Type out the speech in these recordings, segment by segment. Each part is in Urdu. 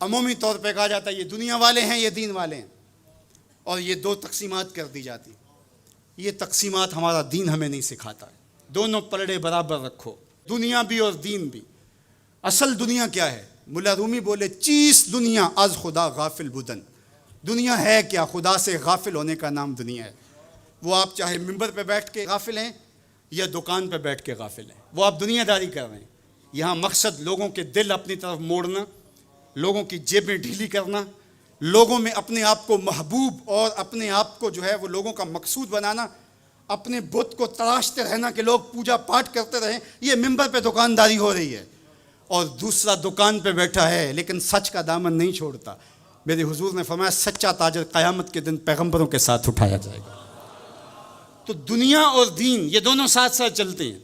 عمومی طور پہ کہا جاتا ہے یہ دنیا والے ہیں، یہ دین والے ہیں، اور یہ دو تقسیمات کر دی جاتی. یہ تقسیمات ہمارا دین ہمیں نہیں سکھاتا ہے. دونوں پلڑے برابر رکھو، دنیا بھی اور دین بھی. اصل دنیا کیا ہے؟ ملا رومی بولے چیز دنیا از خدا غافل بدن. دنیا ہے کیا؟ خدا سے غافل ہونے کا نام دنیا ہے. وہ آپ چاہے ممبر پہ بیٹھ کے غافل ہیں یا دکان پہ بیٹھ کے غافل ہیں، وہ آپ دنیا داری کر رہے ہیں. یہاں مقصد لوگوں کے دل اپنی طرف موڑنا، لوگوں کی جیبیں ڈھیلی کرنا، لوگوں میں اپنے آپ کو محبوب اور اپنے آپ کو جو ہے وہ لوگوں کا مقصود بنانا، اپنے بت کو تراشتے رہنا کہ لوگ پوجا پاٹ کرتے رہیں. یہ ممبر پہ دکانداری ہو رہی ہے. اور دوسرا دکان پہ بیٹھا ہے لیکن سچ کا دامن نہیں چھوڑتا. میرے حضور نے فرمایا سچا تاجر قیامت کے دن پیغمبروں کے ساتھ اٹھایا جائے گا. تو دنیا اور دین یہ دونوں ساتھ ساتھ چلتے ہیں.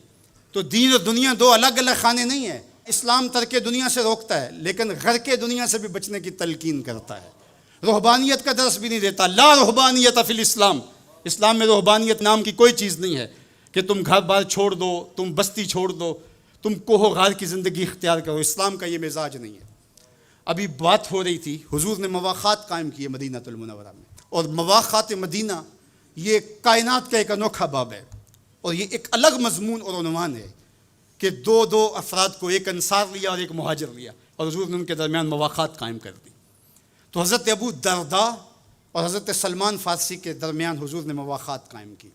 تو دین اور دنیا دو الگ الگ خانے نہیں ہیں. اسلام ترک دنیا سے روکتا ہے لیکن غرق دنیا سے بھی بچنے کی تلقین کرتا ہے. رہبانیت کا درس بھی نہیں دیتا. لا رہبانیت فی الاسلام. اسلام میں رہبانیت نام کی کوئی چیز نہیں ہے کہ تم گھر بار چھوڑ دو، تم بستی چھوڑ دو، تم کوہ غار کی زندگی اختیار کرو. اسلام کا یہ مزاج نہیں ہے. ابھی بات ہو رہی تھی، حضور نے مواخات قائم کیے مدینہ المنورہ میں، اور مواخات مدینہ یہ کائنات کا ایک انوکھا باب ہے، اور یہ ایک الگ مضمون اور عنوان ہے کہ دو افراد کو، ایک انصار لیا اور ایک مہاجر لیا، اور حضور نے ان کے درمیان مواخات قائم کر دی. تو حضرت ابو درداء اور حضرت سلمان فارسی کے درمیان حضور نے مواخات قائم کی.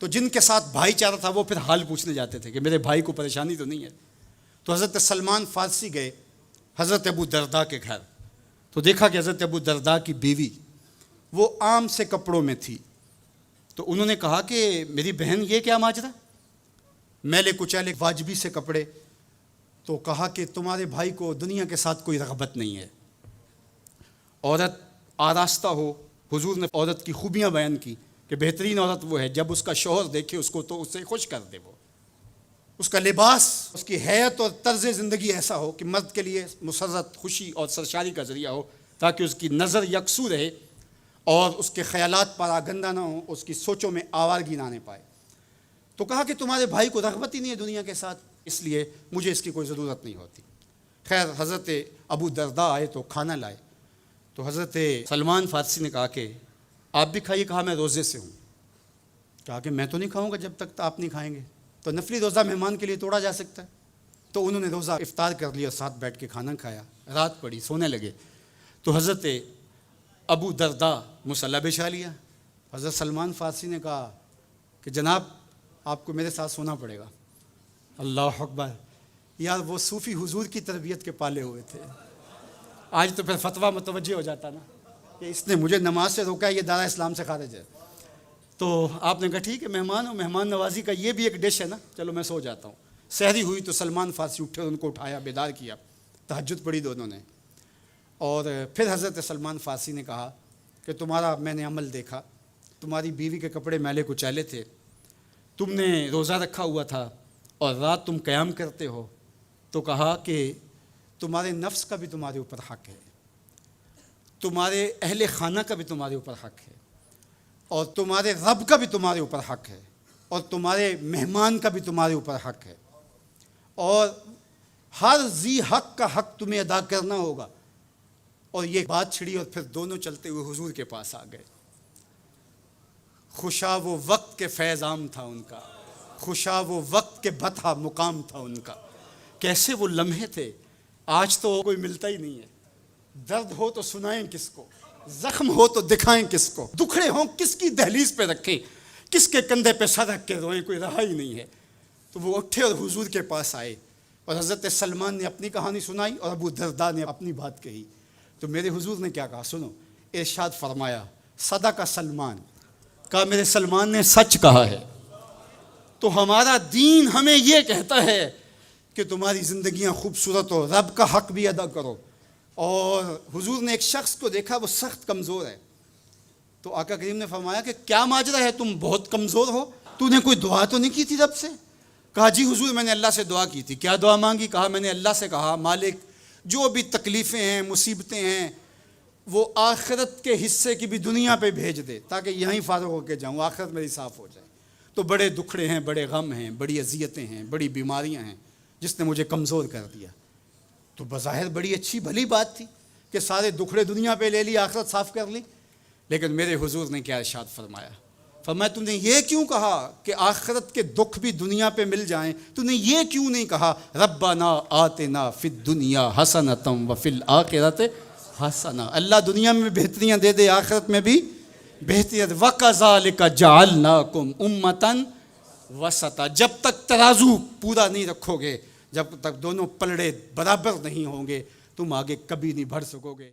تو جن کے ساتھ بھائی چارہ تھا وہ پھر حال پوچھنے جاتے تھے کہ میرے بھائی کو پریشانی تو نہیں ہے. تو حضرت سلمان فارسی گئے حضرت ابو درداء کے گھر. تو دیکھا کہ حضرت ابو درداء کی بیوی وہ عام سے کپڑوں میں تھی. تو انہوں نے کہا کہ میری بہن یہ کیا ماجرا، میلے کچیلے واجبی سے کپڑے. تو کہا کہ تمہارے بھائی کو دنیا کے ساتھ کوئی رغبت نہیں ہے. عورت آراستہ ہو، حضور نے عورت کی خوبیاں بیان کی کہ بہترین عورت وہ ہے جب اس کا شوہر دیکھے اس کو تو اس سے خوش کر دے. وہ اس کا لباس، اس کی حیت اور طرز زندگی ایسا ہو کہ مرد کے لیے مسرت، خوشی اور سرشاری کا ذریعہ ہو، تاکہ اس کی نظر یکسو رہے اور اس کے خیالات پراگندہ نہ ہوں، اس کی سوچوں میں آوارگی نہ آنے پائے. تو کہا کہ تمہارے بھائی کو رغبت ہی نہیں ہے دنیا کے ساتھ، اس لیے مجھے اس کی کوئی ضرورت نہیں ہوتی. خیر حضرت ابو درداء آئے تو کھانا لائے. تو حضرت سلمان فارسی نے کہا کہ آپ بھی کھائیے. کہا میں روزے سے ہوں. کہا کہ میں تو نہیں کھاؤں گا جب تک آپ نہیں کھائیں گے. تو نفلی روزہ مہمان کے لیے توڑا جا سکتا ہے. تو انہوں نے روزہ افطار کر لیا، ساتھ بیٹھ کے کھانا کھایا. رات پڑی، سونے لگے. تو حضرت ابو درداء مصلی بچھا لیا. حضرت سلمان فارسی نے کہا کہ جناب آپ کو میرے ساتھ سونا پڑے گا. اللہ اکبر. یار وہ صوفی حضور کی تربیت کے پالے ہوئے تھے. آج تو پھر فتویٰ متوجہ ہو جاتا نا کہ اس نے مجھے نماز سے روکا ہے، یہ دارا اسلام سے خارج ہے. تو آپ نے کہا ٹھیک ہے، مہمان ہو، مہمان نوازی کا یہ بھی ایک ڈش ہے نا، چلو میں سو جاتا ہوں. سحری ہوئی تو سلمان فارسی اٹھے اور ان کو اٹھایا، بیدار کیا. تہجد پڑھی دونوں نے. اور پھر حضرت سلمان فارسی نے کہا کہ تمہارا میں نے عمل دیکھا، تمہاری بیوی کے کپڑے میلے کچیلے تھے، تم نے روزہ رکھا ہوا تھا اور رات تم قیام کرتے ہو. تو کہا کہ تمہارے نفس کا بھی تمہارے اوپر حق ہے، تمہارے اہل خانہ کا بھی تمہارے اوپر حق ہے، اور تمہارے رب کا بھی تمہارے اوپر حق ہے، اور تمہارے مہمان کا بھی تمہارے اوپر حق ہے، اور ہر ذی حق کا حق تمہیں ادا کرنا ہوگا. اور یہ بات چھڑی اور پھر دونوں چلتے ہوئے حضور کے پاس آ گئے. خوشا وہ وقت کے فیض عام تھا ان کا، خوشا وہ وقت کے بطحہ مقام تھا ان کا. کیسے وہ لمحے تھے، آج تو کوئی ملتا ہی نہیں ہے. درد ہو تو سنائیں کس کو، زخم ہو تو دکھائیں کس کو، دکھڑے ہوں کس کی دہلیز پہ رکھیں، کس کے کندھے پہ سر رکھ کے روئیں، کوئی رہا ہی نہیں ہے. تو وہ اٹھے اور حضور کے پاس آئے اور حضرت سلمان نے اپنی کہانی سنائی اور ابو درداء نے اپنی بات کہی. تو میرے حضور نے کیا کہا سنو. ارشاد فرمایا صدق سلمان، کہا میرے سلمان نے سچ کہا ہے. تو ہمارا دین ہمیں یہ کہتا ہے کہ تمہاری زندگیاں خوبصورت ہو، رب کا حق بھی ادا کرو. اور حضور نے ایک شخص کو دیکھا وہ سخت کمزور ہے. تو آقا کریم نے فرمایا کہ کیا ماجرا ہے، تم بہت کمزور ہو، تو نے کوئی دعا تو نہیں کی تھی رب سے؟ کہا جی حضور میں نے اللہ سے دعا کی تھی. کیا دعا مانگی؟ کہا میں نے اللہ سے کہا مالک جو بھی تکلیفیں ہیں، مصیبتیں ہیں، وہ آخرت کے حصے کی بھی دنیا پہ بھیج دے تاکہ یہیں فارغ ہو کے جاؤں، آخرت میری صاف ہو جائے. تو بڑے دکھڑے ہیں، بڑے غم ہیں، بڑی اذیتیں ہیں، بڑی بیماریاں ہیں جس نے مجھے کمزور کر دیا. تو بظاہر بڑی اچھی بھلی بات تھی. کہ سارے دکھڑے دنیا پہ لے لی، آخرت صاف کر لی؟ لیکن میرے حضور نے کیا ارشاد فرمایا؟ فرمایا تم نے یہ کیوں کہا کہ آخرت کے دکھ بھی دنیا پہ مل جائیں؟ تم نے یہ کیوں نہیں کہا ربنا آتنا فی الدنیا حسنۃ وفی الآخرۃ حسنہ، اللہ دنیا میں بہتریاں دے دے، آخرت میں بھی بہتریاں دے۔ وَكَذَلِكَ جَعَلْنَاكُمْ أُمَّةً وسطا، جب تک ترازو پورا نہیں رکھو گے، جب تک دونوں پلڑے برابر نہیں ہوں گے، تم آگے کبھی نہیں بڑھ سکو گے۔